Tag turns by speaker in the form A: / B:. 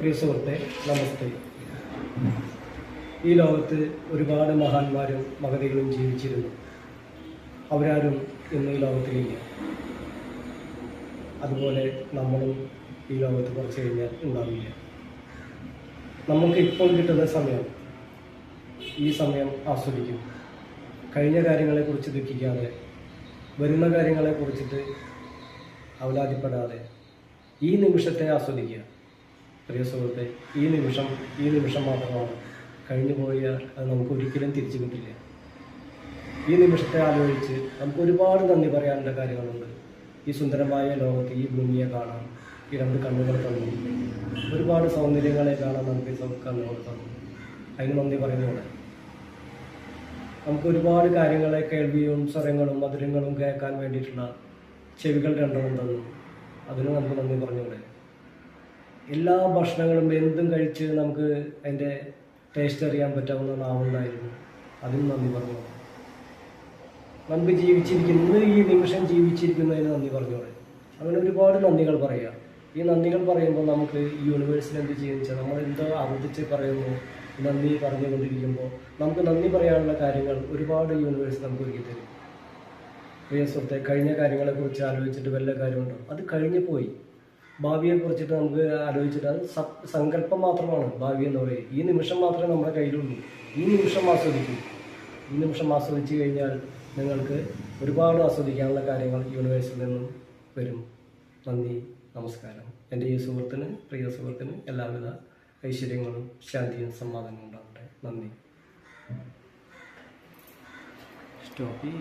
A: പ്രിയ സുഹൃത്തെ, നമസ്തേ. ഈ ലോകത്ത് ഒരുപാട് മഹാന്മാരും മഹതികളും ജീവിച്ചിരുന്നു. അവരാരും ഇന്ന് ഈ ലോകത്തിലില്ല. അതുപോലെ നമ്മളും ഈ ലോകത്ത് കുറച്ച് കഴിഞ്ഞാൽ ഉണ്ടാവില്ല. നമുക്ക് ഇപ്പോൾ കിട്ടുന്ന സമയം, ഈ സമയം ആസ്വദിക്കും. കഴിഞ്ഞ കാര്യങ്ങളെക്കുറിച്ച് ദുഃഖിക്കാതെ, വരുന്ന കാര്യങ്ങളെക്കുറിച്ചിട്ട് അവലാതിപ്പെടാതെ ഈ നിമിഷത്തെ ആസ്വദിക്കുക. പ്രിയ സുഹൃത്തെ, ഈ നിമിഷം മാത്രമാണ്. കഴിഞ്ഞു പോയാൽ അത് നമുക്ക് ഒരിക്കലും തിരിച്ചു കിട്ടില്ല. ഈ നിമിഷത്തെ ആലോചിച്ച് നമുക്ക് ഒരുപാട് നന്ദി പറയാനുള്ള കാര്യങ്ങളുണ്ട്. ഈ സുന്ദരമായ ലോകത്ത് ഈ ഭൂമിയെ കാണാൻ ഈ രണ്ട് കണ്ണുകൾ തന്നു. ഒരുപാട് സൗന്ദര്യങ്ങളെ കാണാൻ നമുക്ക് ഈ കണ്ണുകൾ തന്നു. അതിന് നന്ദി പറയുന്നതോടെ നമുക്ക് ഒരുപാട് കാര്യങ്ങളെ കേൾവിയും സ്വരങ്ങളും മധുരങ്ങളും കേൾക്കാൻ വേണ്ടിയിട്ടുള്ള ചെവികൾ രണ്ടെണ്ണം തന്നു. അതിന് നമുക്ക് നന്ദി പറഞ്ഞൂടെ. എല്ലാ ഭക്ഷണങ്ങളും എന്തും കഴിച്ച് നമുക്ക് അതിൻ്റെ ടേസ്റ്റ് അറിയാൻ പറ്റാവുന്ന നാവുണ്ടായിരുന്നു. അതിന് നന്ദി പറഞ്ഞു. നമുക്ക് ജീവിച്ചിരിക്കുന്നത് ഈ നിമിഷം ജീവിച്ചിരിക്കുന്നതിന് നന്ദി പറഞ്ഞോടെ. അങ്ങനെ ഒരുപാട് നന്ദികൾ പറയുക. ഈ നന്ദികൾ പറയുമ്പോൾ നമുക്ക് ഈ യൂണിവേഴ്സിൽ എന്ത് ചെയ്യുന്ന വെച്ചാൽ നമ്മൾ എന്തോ അബദ്ധിച്ച് പറയുന്നു. നന്ദി പറഞ്ഞുകൊണ്ടിരിക്കുമ്പോൾ നമുക്ക് നന്ദി പറയാനുള്ള കാര്യങ്ങൾ ഒരുപാട് യൂണിവേഴ്സ് നമുക്ക് ഒരുക്കി തരും. പ്രിയ സുഹൃത്തെ, കഴിഞ്ഞ കാര്യങ്ങളെക്കുറിച്ച് ആലോചിച്ചിട്ട് വല്ല കാര്യമുണ്ടോ? അത് കഴിഞ്ഞു പോയി. ഭാവിയെക്കുറിച്ചിട്ട് നമുക്ക് ആലോചിച്ചിട്ട് അത് സങ്കല്പം മാത്രമാണ് ഭാവി എന്ന് പറയുന്നത്. ഈ നിമിഷം മാത്രമേ നമ്മുടെ കയ്യിലുള്ളൂ. ഈ നിമിഷം ആസ്വദിക്കും. ഈ നിമിഷം ആസ്വദിച്ചു കഴിഞ്ഞാൽ നിങ്ങൾക്ക് ഒരുപാട് ആസ്വദിക്കാനുള്ള കാര്യങ്ങൾ യൂണിവേഴ്സിൽ നിന്നും വരും. നന്ദി, നമസ്കാരം. എൻ്റെ ഈ സുഹൃത്തിന്, പ്രിയ സുഹൃത്തിന് എല്ലാവിധ ഐശ്വര്യങ്ങളും ശാന്തിയും സമ്മാനങ്ങളും ഉണ്ടാകട്ടെ. നന്ദി. സ്റ്റോപ്പ്.